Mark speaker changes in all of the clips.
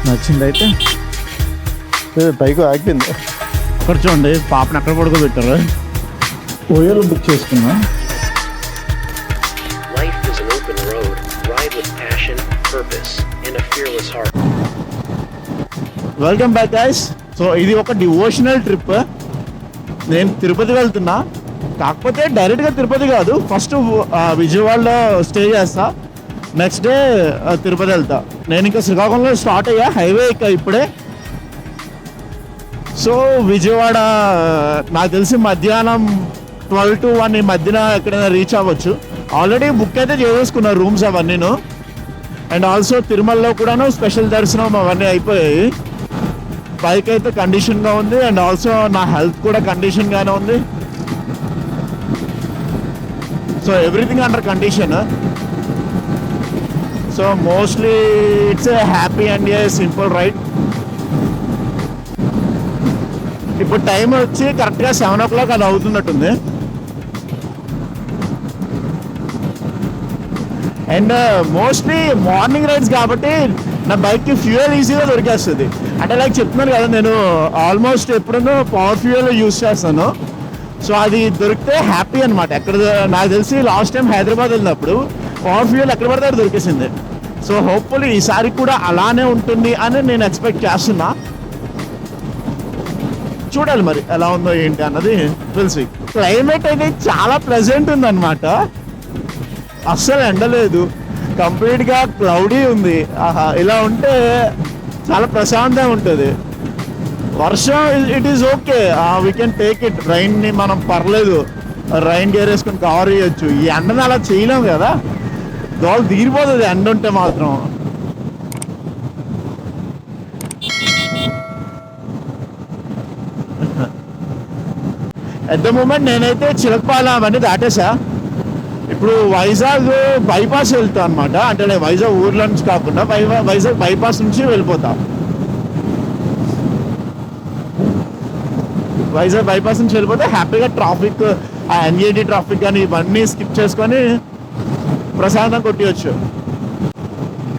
Speaker 1: నచ్చింది అయితే పైకి ఆగిపోయింది.
Speaker 2: అక్కడ చూడండి పాపను అక్కడ పడుకోబెట్టారు.
Speaker 1: ఓయోలో బుక్ చేసుకున్నా.
Speaker 3: Life is an open road. Ride with passion, purpose, and a fearless heart.
Speaker 2: Welcome back guys. So ఇది ఒక డివోషనల్ ట్రిప్. నేను తిరుపతి వెళ్తున్నా, కాకపోతే డైరెక్ట్గా తిరుపతి కాదు. ఫస్ట్ విజయవాడలో స్టే చేస్తా, నెక్స్ట్ డే తిరుపతి వెళ్తా. నేను ఇంకా శ్రీకాకుళంలో స్టార్ట్ అయ్యా, హైవే ఇప్పుడే. సో విజయవాడ నాకు తెలిసి మధ్యాహ్నం 12 to 1 ఈ మధ్యన ఎక్కడైనా రీచ్ అవ్వచ్చు. ఆల్రెడీ బుక్ అయితే చేసేసుకున్నా రూమ్స్ అవన్నీను. అండ్ ఆల్సో తిరుమలలో కూడాను స్పెషల్ దర్శనం అవన్నీ అయిపోయాయి. బైక్ అయితే కండిషన్గా ఉంది, అండ్ ఆల్సో నా హెల్త్ కూడా కండిషన్గానే ఉంది. So everything under condition. So mostly it's a happy and a simple ride. ఇప్పుడు టైం వచ్చి కరెక్ట్గా 7 o'clock అది అవుతున్నట్టుంది. అండ్ మోస్ట్లీ మార్నింగ్ రైడ్స్ కాబట్టి నా బైక్కి ఫ్యూయల్ ఈజీగా దొరికేస్తుంది. అంటే లైక్ చెప్తున్నాను కదా, నేను ఆల్మోస్ట్ ఎప్పుడూ పవర్ ఫ్యూయల్ యూజ్ చేస్తాను. సో అది దొరికితే హ్యాపీ అనమాట. ఎక్కడ నాకు తెలిసి లాస్ట్ టైం హైదరాబాద్ వెళ్ళినప్పుడు పవర్ ఫ్యూయల్ ఎక్కడ పడితే అక్కడ దొరికేసింది. సో హోప్ఫుల్లీ ఈసారి కూడా అలానే ఉంటుంది అని నేను ఎక్స్పెక్ట్ చేస్తున్నా. చూడాలి మరి ఎలా ఉందో ఏంటి అన్నది తెలిసి. క్లైమేట్ అయితే చాలా ప్లెజెంట్ ఉందన్నమాట. అస్సలు ఎండలేదు, కంప్లీట్గా క్లౌడీ ఉంది. ఆహా, ఇలా ఉంటే చాలా ప్రశాంతంగా ఉంటుంది. వర్షం it is okay, we can take it. రైన్ని మనం పర్లేదు, రైన్ గేర్ వేసుకొని కవర్ చేయొచ్చు. ఈ ఎండని అలా చేయలేము కదా, దోళ తీరిపోతుంది ఎండ ఉంటే మాత్రం. ఎట్ ద మూమెంట్ నేనైతే చిలకపాలెం అవన్నీ దాటేసా. ఇప్పుడు వైజాగ్ బైపాస్ వెళ్తా అనమాట. అంటే నేను వైజాగ్ ఊర్లో నుంచి కాకుండా వైజాగ్ బైపాస్ నుంచి వెళ్ళిపోతా. వైజాగ్ బైపాస్ నుంచి వెళ్ళిపోతే హ్యాపీగా ట్రాఫిక్, ఆ ఎన్ఏడి ట్రాఫిక్ కానీ ఇవన్నీ స్కిప్ చేసుకొని ప్రశాంతంగా కొట్టవచ్చు.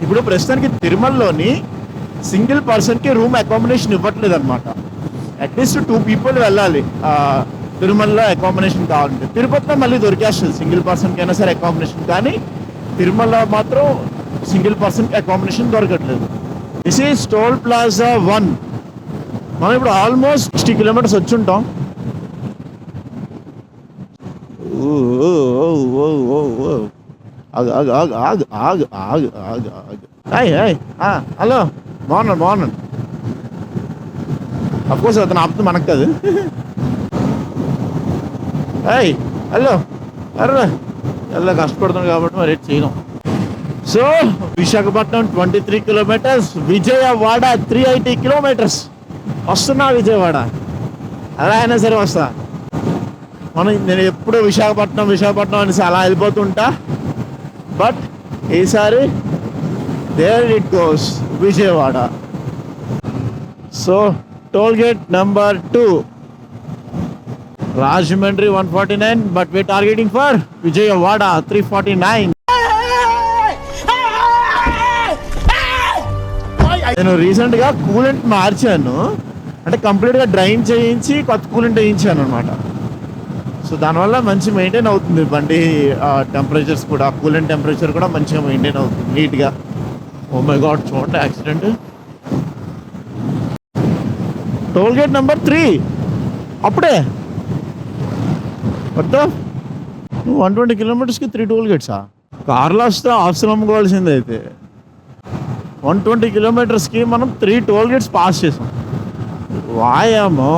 Speaker 2: ఇప్పుడు ప్రస్తుతానికి తిరుమలలోని సింగిల్ పర్సన్కి రూమ్ అకామిడేషన్ ఇవ్వట్లేదు అనమాట. అట్లీస్ట్ 2 people వెళ్ళాలి తిరుమలలో అకామిడేషన్ కావాలంటే. తిరుపతిలో మళ్ళీ దొరికేస్తుంది సింగిల్ పర్సన్కి అయినా సరే అకామిడేషన్, కానీ తిరుమల మాత్రం సింగిల్ పర్సన్కి అకామిడేషన్ దొరకట్లేదు. This is toll plaza 1. మనం ఇప్పుడు ఆల్మోస్ట్ 60 kilometers వచ్చి ఉంటాం. హలో, బాగున్నాను. అఫ్కోర్స్ అతను ఆపుతూ మనకు కాదు. హలో, అర్రే ఎలా కష్టపడుతున్నాం కాబట్టి మరి చేయడం. So Visakhapatnam 23 kilometers, Vijayawada 380 kilometers. వస్తున్నా విజయవాడ, అలా అయినా సరే వస్తా. నేను ఎప్పుడు విశాఖపట్నం అనేసి అలా వెళ్ళిపోతుంటా. బట్ ఈసారి there it goes, Vijayawada. So toll gate number 2, Rajahmundry 149, but we're targeting for Vijayawada 349. నేను రీసెంట్గా కూలెంట్ మార్చాను, అంటే కంప్లీట్గా డ్రైన్ చేయించి కొత్త కూలెంట్ వేయించాను అనమాట. సో దానివల్ల మంచి మెయింటైన్ అవుతుంది బండి టెంపరేచర్స్ కూడా, కూలెంట్ టెంపరేచర్ కూడా మంచిగా మెయింటైన్ అవుతుంది నీట్గా. ఓ మై గాడ్, చూడండి యాక్సిడెంట్. టోల్ గేట్ నెంబర్ 3 అప్పుడే మొత్తం 120 kilometersకి 3 టోల్ గేట్సా? కార్లో వస్తే ఆఫ్సల్ అమ్ముకోవాల్సింది. అయితే 120 kilometersకి మనం 3 టోల్ గేట్స్ పాస్ చేసాం. వాయమో.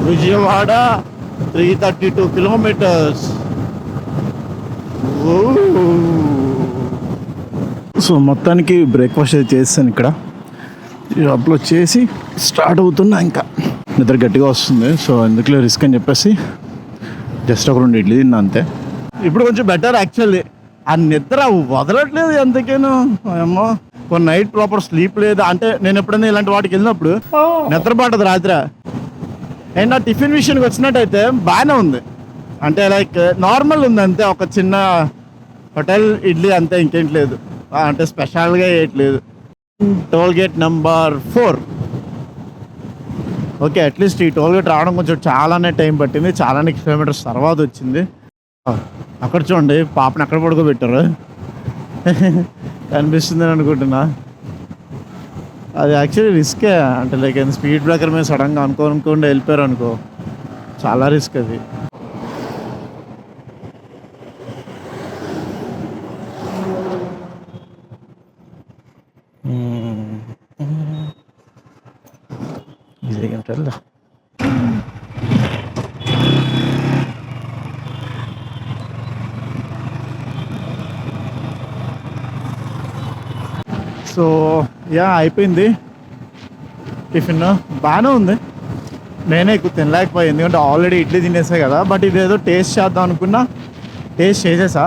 Speaker 2: విజయవాడ 332 kilometers. సో మొత్తానికి బ్రేక్ఫాస్ట్ అయితే చేస్తాను ఇక్కడ. అప్లోడ్ చేసి స్టార్ట్ అవుతున్నా. ఇంకా నిద్ర గట్టిగా వస్తుంది, సో ఎందుకులే రిస్క్ అని చెప్పేసి జస్ట్ ఒక 2 ఇడ్లీ తిన్నా అంతే. ఇప్పుడు కొంచెం బెటర్ యాక్చువల్లీ. ఆ నిద్ర వదలట్లేదు ఎంతకేను. ఏమో కొన్ని నైట్ ప్రాపర్ స్లీప్ లేదు. అంటే నేను ఎప్పుడైనా ఇలాంటి వాటికి వెళ్ళినప్పుడు నిద్ర పట్టదు రాత్రి. అండ్ ఆ టిఫిన్ విషయానికి వచ్చినట్టయితే బాగానే ఉంది. అంటే లైక్ నార్మల్ ఉంది అంతే, ఒక చిన్న హోటల్ ఇడ్లీ అంతే, ఇంకేం లేదు. అంటే స్పెషల్గా వేయట్లేదు. Toll gate number 4. Okay, at least ఈ టోల్ గేట్ రావడం కొంచెం చాలానే టైం పట్టింది, చాలానే కిలోమీటర్స్ తర్వాత వచ్చింది. అక్కడ చూడండి పాపని అక్కడ పడుకోబెట్టారు. కనిపిస్తుందని అనుకుంటున్నా. అది యాక్చువల్లీ రిస్కే, అంటే లైక్ స్పీడ్ బ్రేకర్ మీద సడన్గా అనుకోకుండా వెళ్ళిపోయారు అనుకో, చాలా రిస్క్ అది. ఇదేంటల్లా సో యా అయిపోయింది టిఫిన్. బాగానే ఉంది, నేనే ఎక్కువ తినలేకపోయింది ఎందుకంటే ఆల్రెడీ ఇడ్లీ తినేసా కదా. బట్ ఇదేదో టేస్ట్ చేద్దాం అనుకున్నా, టేస్ట్ చేసేసా.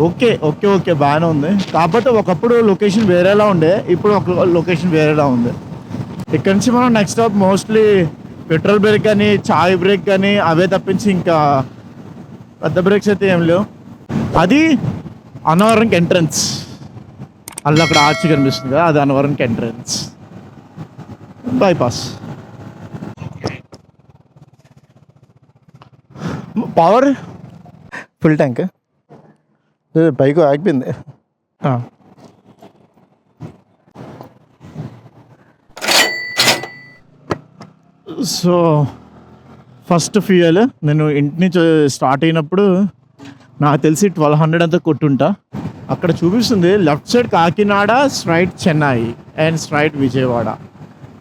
Speaker 2: ఓకే ఓకే ఓకే బాగానే ఉంది. కాకపోతే ఒకప్పుడు లొకేషన్ వేరేలా ఉండే, ఇప్పుడు ఒక లొకేషన్ వేరేలా ఉంది. ఇక్కడ నుంచి మనం next stop mostly petrol break కానీ చాయ్ బ్రేక్ కానీ అవే తప్పించి ఇంకా పెద్ద బ్రేక్స్ అయితే ఏం లేవు. అది అన్నవరంకి ఎంట్రన్స్, అల్ల అక్కడ ఆర్చి కనిపిస్తుంది కదా, అది అన్నవరంకి entrance. Bypass power
Speaker 1: full tank bike ఆగిపోయింది.
Speaker 2: సో ఫస్ట్ ఫ్యూయల్ నేను ఇంటి నుంచి స్టార్ట్ అయినప్పుడు నాకు తెలిసి 1200 అంతా కొట్టుంటా. అక్కడ చూపిస్తుంది left side Kakinada, straight Chennai and straight Vijayawada.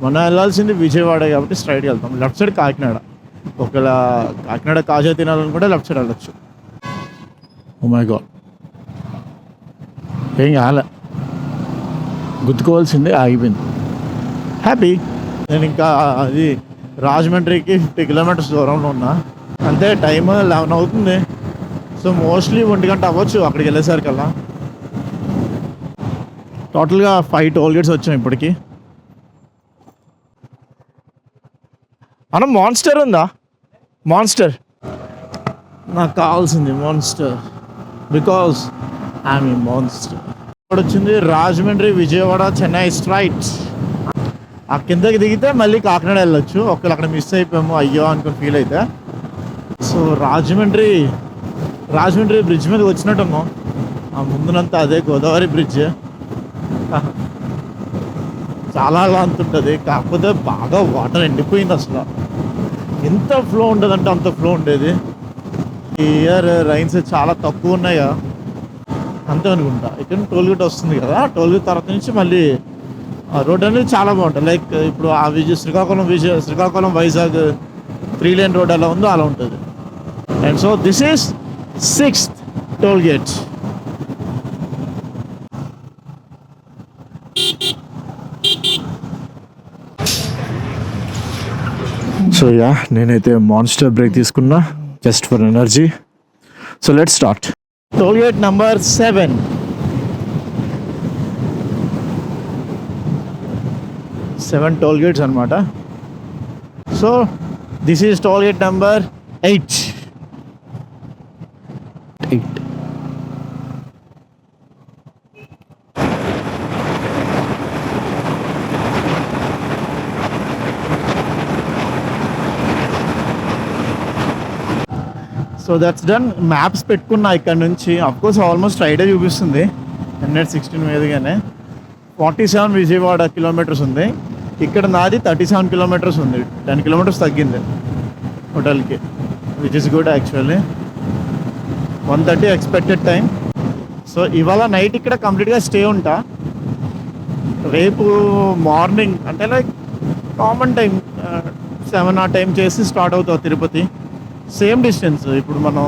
Speaker 2: మనం వెళ్ళాల్సింది విజయవాడ కాబట్టి స్ట్రైట్కి వెళ్తాం. Left side Kakinada. ఒకవేళ కాకినాడ కాజా తినాలనుకుంటే లెఫ్ట్ సైడ్ వెళ్ళొచ్చు. ఓ మై గాడ్, ఏం కాలే, గుర్తుకోవాల్సిందే ఆగిపోయింది. హ్యాపీ. నేను ఇంకా అది రాజమండ్రికి 50 కిలోమీటర్స్ దూరంలో ఉన్నా, అంతే. టైం 11 అవుతుంది. సో మోస్ట్లీ 1 గంట అవ్వచ్చు అక్కడికి వెళ్ళేసరికల్లా. టోటల్గా 5 టోల్ గేట్స్ వచ్చాం ఇప్పటికి. అన్న మాన్స్టర్ ఉందా? మాన్స్టర్ నాకు కావాల్సింది, monster, because I'm a monster. ఇక్కడ వచ్చింది రాజమండ్రి, విజయవాడ, చెన్నై స్ట్రైట్. ఆ కిందకి దిగితే మళ్ళీ కాకినాడ వెళ్ళొచ్చు. ఒకవేళ అక్కడ మిస్ అయిపోయాము అయ్యో అనుకుని ఫీల్ అయితే. సో రాజమండ్రి బ్రిడ్జ్ మీదకి వచ్చినట్టున్నాం. ఆ ముందునంతా అదే గోదావరి బ్రిడ్జ్, చాలా లాంత్ ఉంటుంది. కాకపోతే బాగా వాటర్ ఎండిపోయింది. అసలు ఎంత ఫ్లో ఉండదంటే అంత ఫ్లో ఉండేది. ఈ ఇయర్ రైన్స్ చాలా తక్కువ ఉన్నాయా అంతే అనుకుంటా. ఇక్కడ టోల్ గేట్ వస్తుంది కదా, టోల్ గేట్ తర్వాత నుంచి మళ్ళీ రోడ్ అనేది చాలా బాగుంటుంది. లైక్ ఇప్పుడు ఆ శ్రీకాకుళం వైజాగ్ 3 లేన్ రోడ్ ఎలా ఉందో అలా ఉంటుంది. And so this is 6th toll gate. So yeah, నేనైతే మాన్స్టర్ బ్రేక్ తీసుకున్నా just for energy. So let's start. Toll gate number 7. Toll gates అనమాట. So this is toll gate number 8. So that's done. Maps పెట్టుకున్నా ఇక్కడ నుంచి. Of course almost రైడే చూపిస్తుంది NH16 మీదుగానే. 47 Vijayawada kilometres ఉంది. ఇక్కడ నాది 37 కిలోమీటర్స్ ఉంది. 10 కిలోమీటర్స్ తగ్గింది హోటల్కి, which is good actually. 1:30 expected time. So ఇవాళ నైట్ ఇక్కడ కంప్లీట్గా స్టే ఉంటా. రేపు మార్నింగ్ అంటే లైక్ కామన్ టైం 7 ఆ టైం చేసి స్టార్ట్ అవుతావు తిరుపతి. సేమ్ డిస్టెన్స్, ఇప్పుడు మనం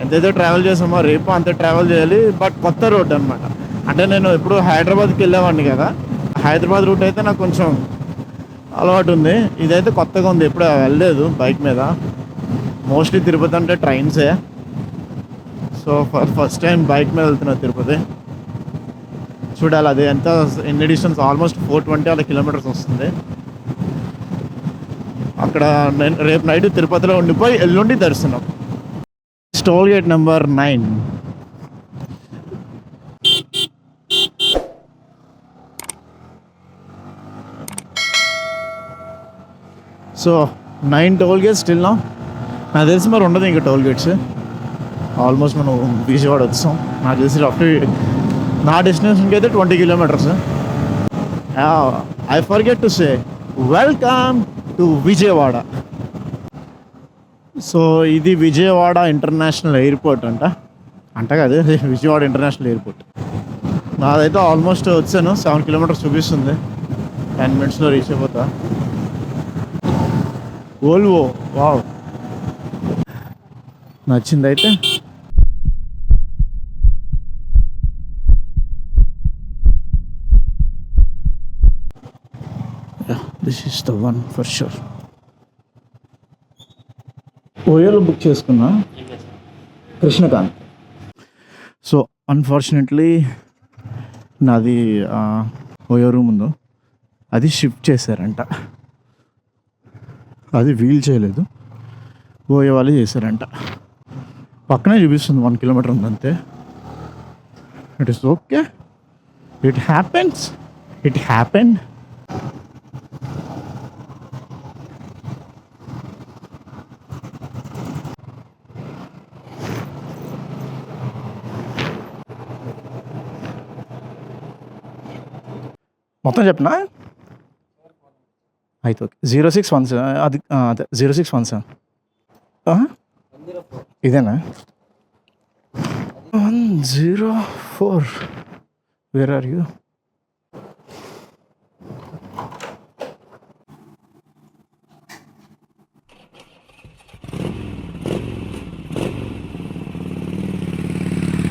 Speaker 2: ఎంతైతే ట్రావెల్ చేసామో రేపు అంతే ట్రావెల్ చేయాలి. బట్ కొత్త రోడ్ అనమాట. అంటే నేను ఎప్పుడు హైదరాబాద్కి వెళ్ళేవాడిని కదా, హైదరాబాద్ రూట్ అయితే నాకు కొంచెం అలవాటు ఉంది. ఇదైతే కొత్తగా ఉంది, ఎప్పుడు వెళ్ళలేదు బైక్ మీద. మోస్ట్లీ తిరుపతి అంటే ట్రైన్సే. సో ఫస్ట్ టైం బైక్ మీద వెళ్తున్నా తిరుపతి. చూడాలి అది ఎంత, ఎన్ని డిస్టెన్స్, ఆల్మోస్ట్ 420 అలా కిలోమీటర్స్ వస్తుంది. అక్కడ నేను రేపు నైట్ తిరుపతిలో ఉండిపోయి ఎల్లుండి దర్శనం. Toll gate number 9. So 9 toll gates still నా నాకు తెలిసి మరి ఉండదు ఇంకా టోల్ గేట్స్. ఆల్మోస్ట్ మనం విజయవాడ వచ్చాం. నాకు తెలిసి రఫ్లీ నా డెస్టినేషన్కి అయితే 20 kilometres. I forget to say welcome to Vijayawada. So ఇది విజయవాడ ఇంటర్నేషనల్ ఎయిర్పోర్ట్ అంట కాదు, విజయవాడ ఇంటర్నేషనల్ ఎయిర్పోర్ట్. నాదైతే ఆల్మోస్ట్ వచ్చాను, 7 కిలోమీటర్స్ చూపిస్తుంది. 10 మినిట్స్లో రీచ్ అయిపోతా. ఓల్వో వావ్, నచ్చిందైతే. This is the one for sure. ఓయోలో బుక్ చేసుకున్నా, కృష్ణకాంత్. సో అన్ఫార్చునేట్లీ నాది ఓయో రూమ్ ఉందో అది షిఫ్ట్ చేశారంట. అది వీల్ చేయలేదు, ఓయో వాళ్ళు చేశారంట. పక్కనే చూపిస్తుంది 1 కిలోమీటర్ ఉందంతే. It is okay, it happens, it happen. మొత్తం చెప్పనా అయితే ఓకే. 0617 అది అదే 0617 ఇదేనా 104. Where are you?